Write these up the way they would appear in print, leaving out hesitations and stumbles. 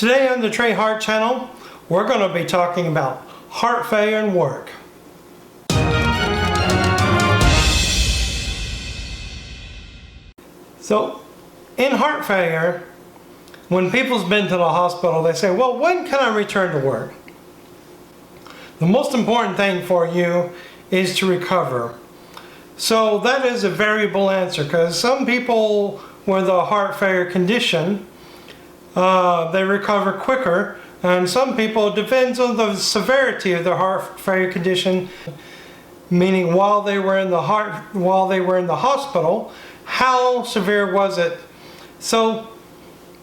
Today on the Trey Hart channel, we're going to be talking about heart failure and work. So, in heart failure, when people's been to the hospital, they say, well, when can I return to work? The most important thing for you is to recover. So that is a variable answer, because some people with a heart failure condition, they recover quicker, and some people, it depends on the severity of their heart failure condition, meaning while they were in the hospital, how severe was it? So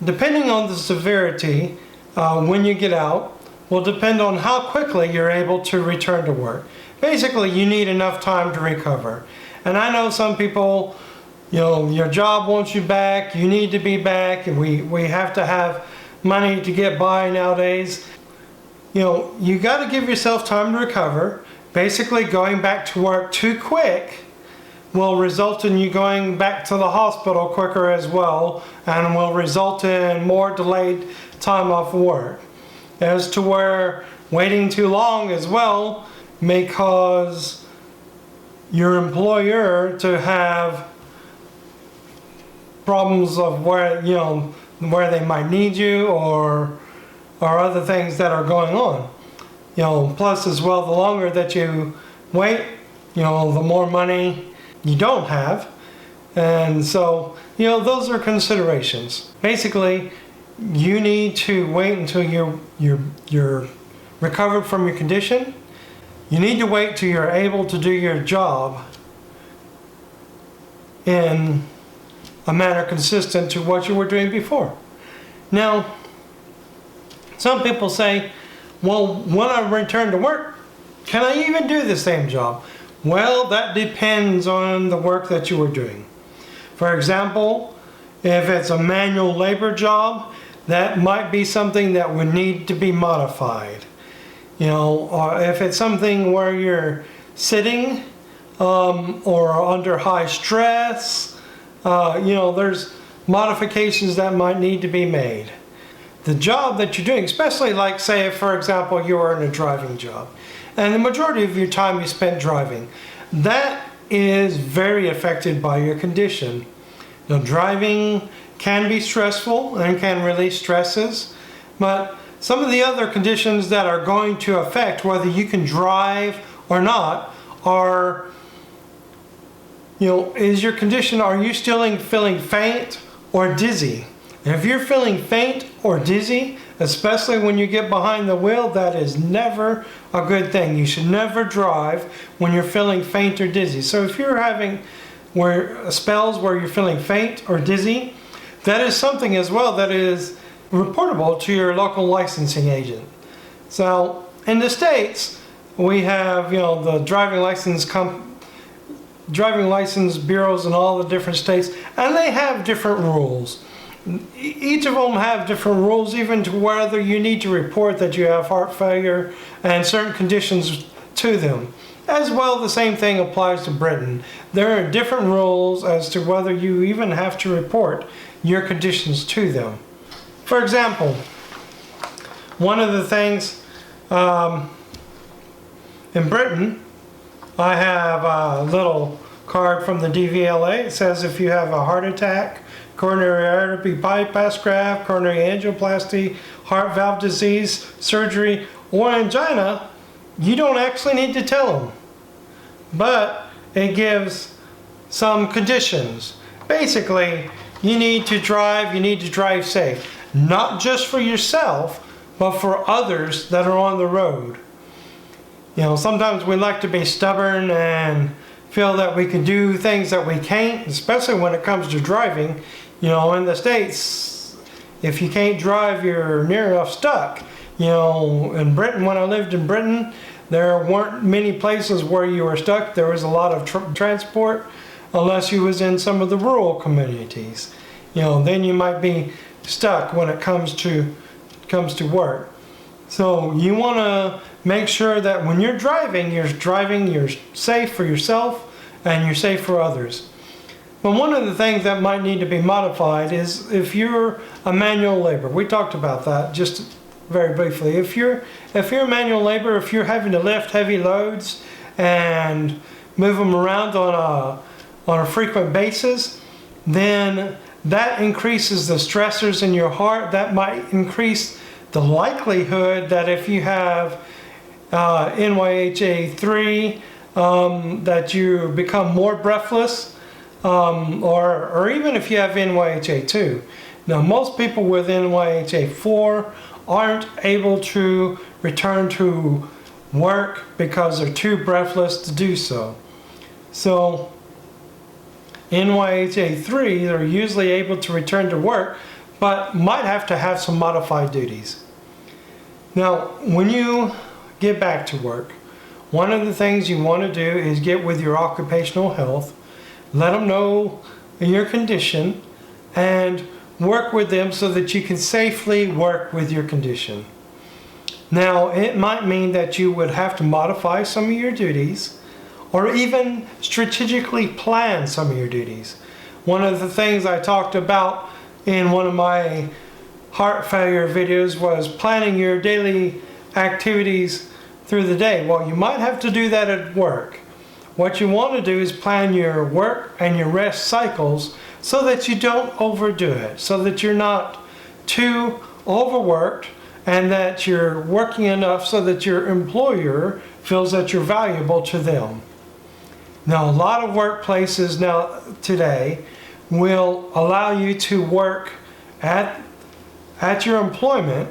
depending on the severity, when you get out, will depend on how quickly you're able to return to work. Basically, you need enough time to recover. And I know some people, your job wants you back, you need to be back, and we have to have money to get by nowadays. You got to give yourself time to recover. Basically, going back to work too quick will result in you going back to the hospital quicker as well, and will result in more delayed time off work. As to where waiting too long as well may cause your employer to have problems of where they might need you, or other things that are going on. Plus as well, the longer that you wait, the more money you don't have. And so, those are considerations. Basically, you need to wait until you're recovered from your condition. You need to wait till you're able to do your job in a manner consistent to what you were doing before. Now, some people say, well, when I return to work, can I even do the same job? Well, that depends on the work that you were doing. For example, if it's a manual labor job, that might be something that would need to be modified. Or if it's something where you're sitting or under high stress, there's modifications that might need to be made. The job that you're doing, especially like, say, for example, you are in a driving job, and the majority of your time you spent driving, that is very affected by your condition. Driving can be stressful and can release stresses, but some of the other conditions that are going to affect whether you can drive or not are, is your condition, are you still feeling faint or dizzy? And if you're feeling faint or dizzy, especially when you get behind the wheel, that is never a good thing. You should never drive when you're feeling faint or dizzy. So if you're having spells where you're feeling faint or dizzy, that is something as well that is reportable to your local licensing agent. So in the States, we have the driving license bureaus in all the different states, and they have different rules. Each of them have different rules, even to whether you need to report that you have heart failure and certain conditions to them. As well, the same thing applies to Britain. There are different rules as to whether you even have to report your conditions to them. For example, one of the things in Britain, I have a little card from the DVLA. It says if you have a heart attack, coronary artery bypass graft, coronary angioplasty, heart valve disease, surgery, or angina, you don't actually need to tell them. But it gives some conditions. Basically, you need to drive safe. Not just for yourself, but for others that are on the road. Sometimes we like to be stubborn and feel that we can do things that we can't, especially when it comes to driving. In the States, if you can't drive, you're near enough stuck. In Britain, when I lived in Britain, there weren't many places where you were stuck. There was a lot of transport, unless you was in some of the rural communities. Then you might be stuck when it comes to work. So you want to make sure that when you're driving, you're safe for yourself and you're safe for others. But one of the things that might need to be modified is if you're a manual labor. We talked about that just very briefly. If you're a manual labor, if you're having to lift heavy loads and move them around on a frequent basis, then that increases the stressors in your heart. That might increase the likelihood that if you have NYHA3, that you become more breathless, or even if you have NYHA2. Now, most people with NYHA4 aren't able to return to work because they're too breathless to do so. So NYHA3, they're usually able to return to work, but might have to have some modified duties. Now, when you get back to work, one of the things you want to do is get with your occupational health, let them know your condition, and work with them so that you can safely work with your condition. Now, it might mean that you would have to modify some of your duties, or even strategically plan some of your duties. One of the things I talked about in one of my heart failure videos was planning your daily activities through the day. Well, you might have to do that at work. What you want to do is plan your work and your rest cycles so that you don't overdo it, so that you're not too overworked, and that you're working enough so that your employer feels that you're valuable to them. Now, a lot of workplaces now today will allow you to work at your employment,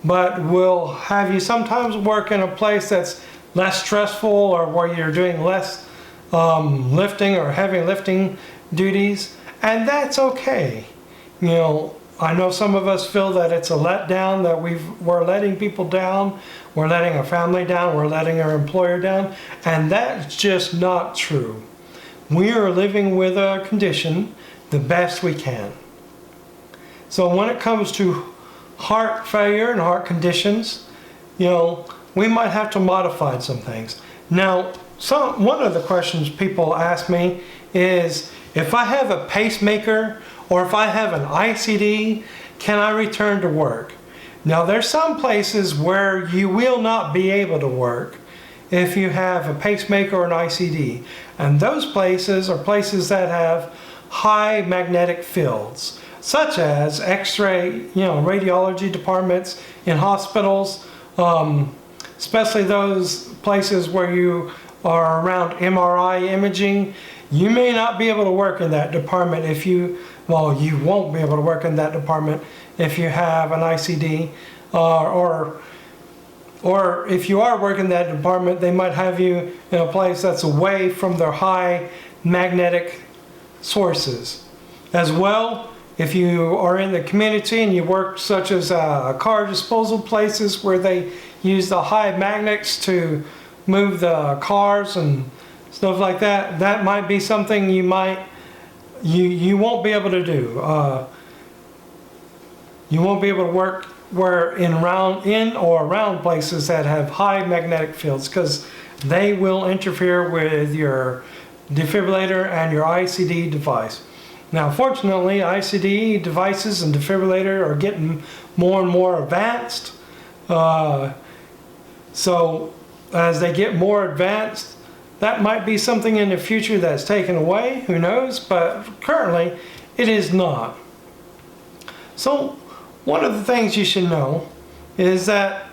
but will have you sometimes work in a place that's less stressful, or where you're doing less lifting or heavy lifting duties, and that's okay. You know, I know some of us feel that it's a letdown, that we're letting people down, we're letting our family down, we're letting our employer down, and that's just not true. We are living with a condition the best we can. So when it comes to heart failure and heart conditions, you know, we might have to modify some things. Now, one of the questions people ask me is, if I have a pacemaker or if I have an ICD, can I return to work? Now, there's some places where you will not be able to work if you have a pacemaker or an ICD. And those places are places that have high magnetic fields, such as X-ray, radiology departments in hospitals, especially those places where you are around MRI imaging. You may not be able to work in that department you won't be able to work in that department if you have an ICD, or if you are working in that department, they might have you in a place that's away from their high magnetic sources. As well, if you are in the community and you work such as car disposal places where they use the high magnets to move the cars and stuff like that, that might be something you won't be able to do. You won't be able to work in or around places that have high magnetic fields, because they will interfere with your defibrillator and your ICD device. Now, fortunately, ICD devices and defibrillator are getting more and more advanced. So as they get more advanced, that might be something in the future that's taken away, who knows, but currently it is not. So one of the things you should know is that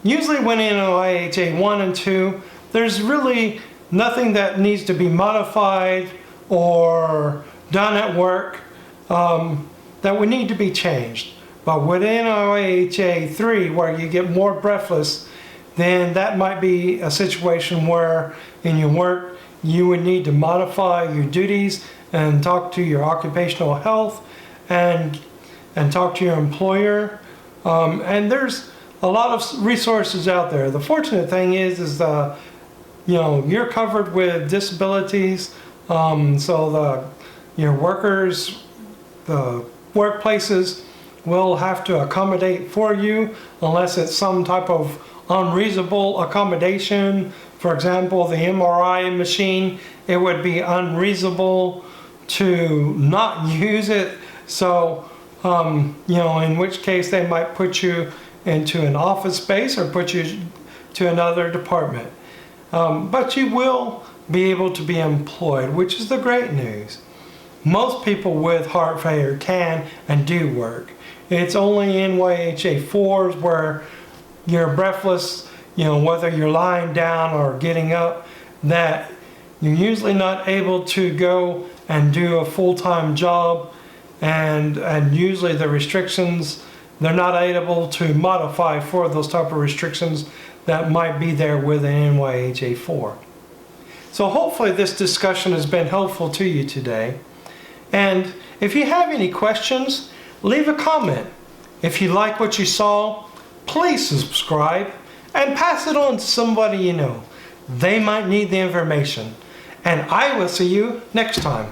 usually when in NYHA 1 and 2, there's really nothing that needs to be modified or done at work that would need to be changed. But within NYHA 3, where you get more breathless, then that might be a situation where in your work you would need to modify your duties and talk to your occupational health and talk to your employer. And there's a lot of resources out there. The fortunate thing is you're covered with disabilities, so your workers, the workplaces will have to accommodate for you unless it's some type of unreasonable accommodation. For example, the MRI machine, it would be unreasonable to not use it. So, in which case they might put you into an office space or put you to another department. But you will be able to be employed, which is the great news. Most people with heart failure can and do work. It's only NYHA 4s where you're breathless, whether you're lying down or getting up, that you're usually not able to go and do a full-time job, and usually the restrictions, they're not able to modify for those type of restrictions that might be there with an NYHA 4. So hopefully this discussion has been helpful to you today. And if you have any questions, leave a comment. If you like what you saw, please subscribe and pass it on to somebody you know. They might need the information. And I will see you next time.